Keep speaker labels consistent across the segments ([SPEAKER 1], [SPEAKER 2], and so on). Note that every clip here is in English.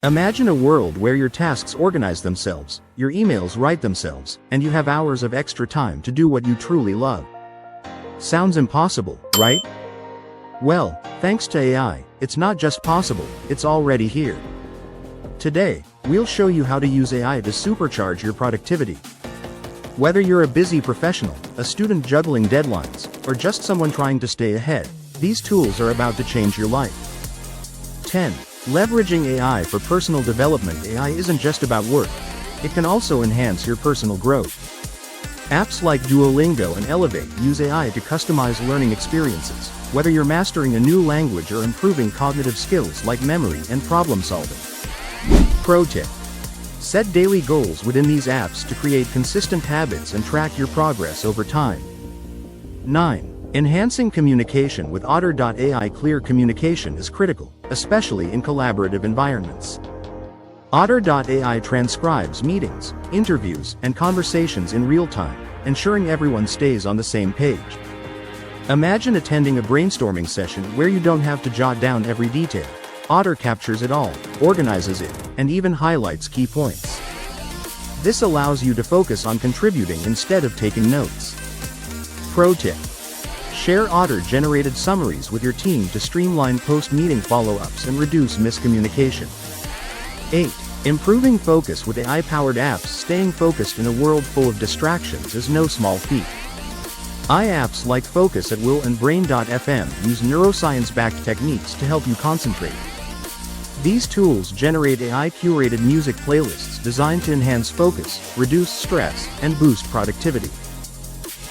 [SPEAKER 1] Imagine a world where your tasks organize themselves, your emails write themselves, and you have hours of extra time to do what you truly love. Sounds impossible, right? Well, thanks to AI, it's not just possible, it's already here. Today, we'll show you how to use AI to supercharge your productivity. Whether you're a busy professional, a student juggling deadlines, or just someone trying to stay ahead, these tools are about to change your life. 10. Leveraging AI for personal development. AI isn't just about work. It can also enhance your personal growth. Apps like Duolingo and Elevate use AI to customize learning experiences, whether you're mastering a new language or improving cognitive skills like memory and problem solving. Pro tip: set daily goals within these apps to create consistent habits and track your progress over time. 9. Enhancing communication with Otter.ai. Clear communication is critical, especially in collaborative environments. Otter.ai transcribes meetings, interviews, and conversations in real time, ensuring everyone stays on the same page. Imagine attending a brainstorming session where you don't have to jot down every detail. Otter captures it all, organizes it, and even highlights key points. This allows you to focus on contributing instead of taking notes. Pro tip: share Otter-generated summaries with your team to streamline post-meeting follow-ups and reduce miscommunication. 8. Improving focus with AI-powered apps. Staying focused in a world full of distractions is no small feat. Apps like Focus at Will and Brain.fm use neuroscience-backed techniques to help you concentrate. These tools generate AI-curated music playlists designed to enhance focus, reduce stress, and boost productivity.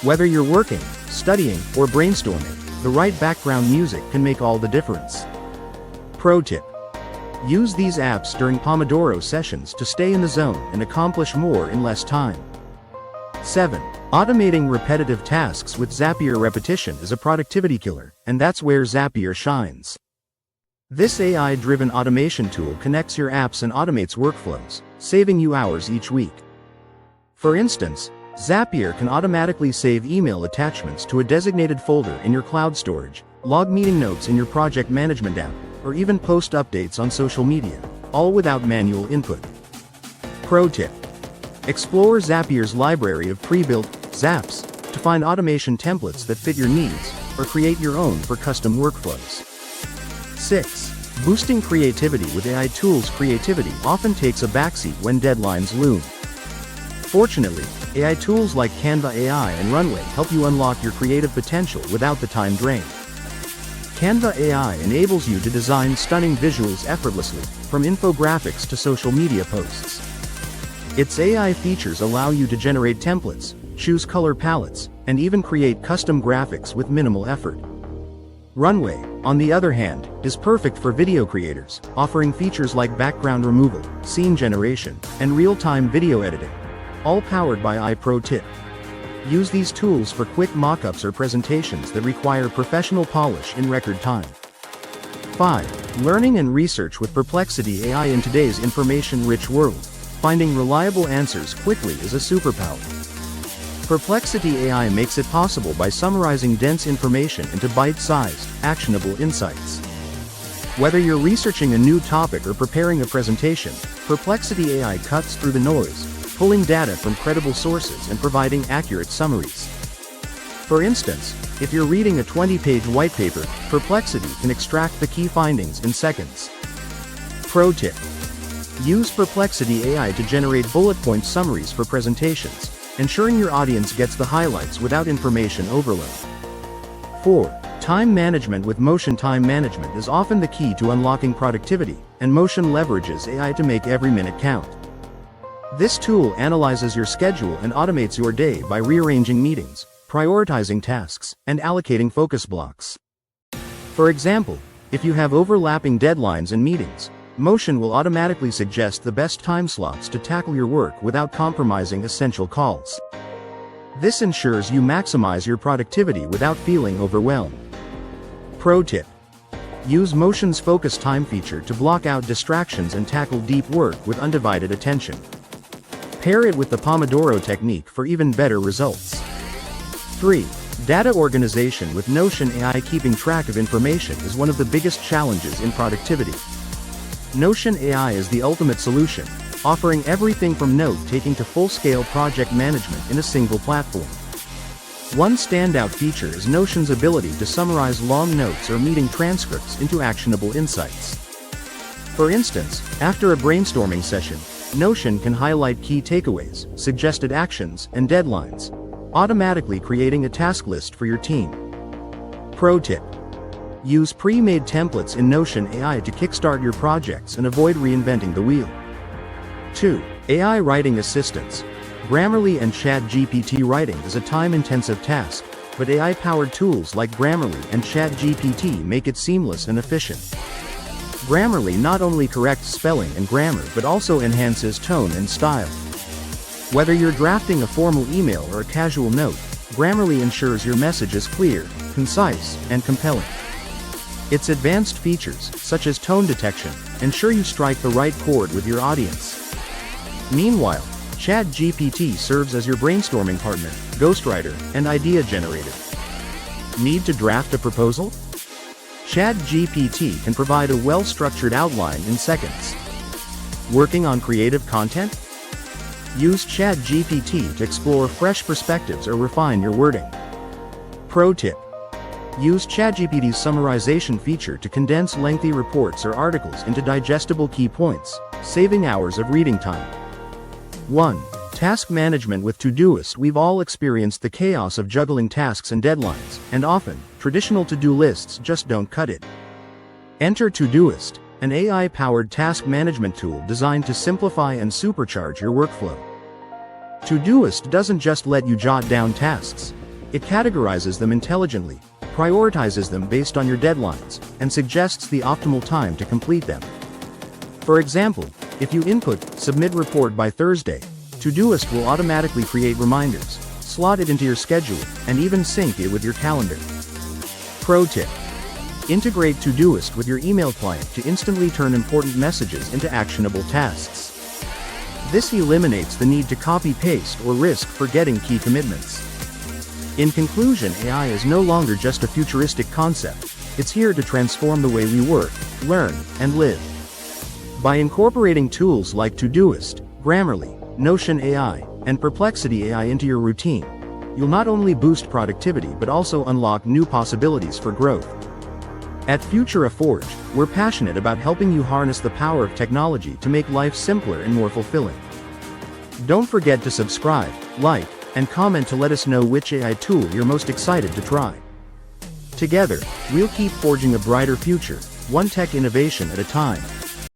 [SPEAKER 1] Whether you're working, studying, or brainstorming, the right background music can make all the difference. Pro tip: use these apps during Pomodoro sessions to stay in the zone and accomplish more in less time. 7. Automating repetitive tasks with Zapier. Repetition is a productivity killer, and that's where Zapier shines. This AI-driven automation tool connects your apps and automates workflows, saving you hours each week. For instance, Zapier can automatically save email attachments to a designated folder in your cloud storage, log meeting notes in your project management app, or even post updates on social media, all without manual input. Pro tip: explore Zapier's library of pre-built zaps to find automation templates that fit your needs, or create your own for custom workflows. 6. Boosting creativity with AI tools. Creativity often takes a backseat when deadlines loom. Fortunately, AI tools like Canva AI and Runway help you unlock your creative potential without the time drain. Canva AI enables you to design stunning visuals effortlessly, from infographics to social media posts. Its AI features allow you to generate templates, choose color palettes, and even create custom graphics with minimal effort. Runway, on the other hand, is perfect for video creators, offering features like background removal, scene generation, and real-time video editing, all powered by AI. Pro tip: use these tools for quick mockups or presentations that require professional polish in record time. 5. Learning and research with Perplexity AI. In today's information-rich world, finding reliable answers quickly is a superpower. Perplexity AI makes it possible by summarizing dense information into bite-sized, actionable insights. Whether you're researching a new topic or preparing a presentation, Perplexity AI cuts through the noise, pulling data from credible sources and providing accurate summaries. For instance, if you're reading a 20-page white paper, Perplexity can extract the key findings in seconds. Pro tip: use Perplexity AI to generate bullet point summaries for presentations, ensuring your audience gets the highlights without information overload. 4. Time management with Motion. Time management is often the key to unlocking productivity, and Motion leverages AI to make every minute count. This tool analyzes your schedule and automates your day by rearranging meetings, prioritizing tasks, and allocating focus blocks. For example, if you have overlapping deadlines and meetings, Motion will automatically suggest the best time slots to tackle your work without compromising essential calls. This ensures you maximize your productivity without feeling overwhelmed. Pro tip: use Motion's Focus Time feature to block out distractions and tackle deep work with undivided attention. Pair it with the Pomodoro technique for even better results. 3. Data organization with Notion AI. Keeping track of information is one of the biggest challenges in productivity. Notion AI is the ultimate solution, offering everything from note-taking to full-scale project management in a single platform. One standout feature is Notion's ability to summarize long notes or meeting transcripts into actionable insights. For instance, after a brainstorming session, Notion can highlight key takeaways, suggested actions, and deadlines, automatically creating a task list for your team. Pro tip: use pre-made templates in Notion AI to kickstart your projects and avoid reinventing the wheel. 2. AI writing assistance. Grammarly and ChatGPT writing is a time-intensive task, but AI-powered tools like Grammarly and ChatGPT make it seamless and efficient. Grammarly not only corrects spelling and grammar but also enhances tone and style. Whether you're drafting a formal email or a casual note, Grammarly ensures your message is clear, concise, and compelling. Its advanced features, such as tone detection, ensure you strike the right chord with your audience. Meanwhile, ChatGPT serves as your brainstorming partner, ghostwriter, and idea generator. Need to draft a proposal? ChatGPT can provide a well-structured outline in seconds. Working on creative content? Use ChatGPT to explore fresh perspectives or refine your wording. Pro tip: use ChatGPT's summarization feature to condense lengthy reports or articles into digestible key points, saving hours of reading time. 1. Task management with Todoist. We've all experienced the chaos of juggling tasks and deadlines, and often, traditional to-do lists just don't cut it. Enter Todoist, an AI-powered task management tool designed to simplify and supercharge your workflow. Todoist doesn't just let you jot down tasks. It categorizes them intelligently, prioritizes them based on your deadlines, and suggests the optimal time to complete them. For example, if you input "submit report by Thursday," Todoist will automatically create reminders, slot it into your schedule, and even sync it with your calendar. Pro tip: integrate Todoist with your email client to instantly turn important messages into actionable tasks. This eliminates the need to copy-paste or risk forgetting key commitments. In conclusion, AI is no longer just a futuristic concept. It's here to transform the way we work, learn, and live. By incorporating tools like Todoist, Grammarly, Notion AI, and Perplexity AI into your routine, you'll not only boost productivity but also unlock new possibilities for growth. At Futura Forge, we're passionate about helping you harness the power of technology to make life simpler and more fulfilling. Don't forget to subscribe, like, and comment to let us know which AI tool you're most excited to try. Together, we'll keep forging a brighter future, one tech innovation at a time.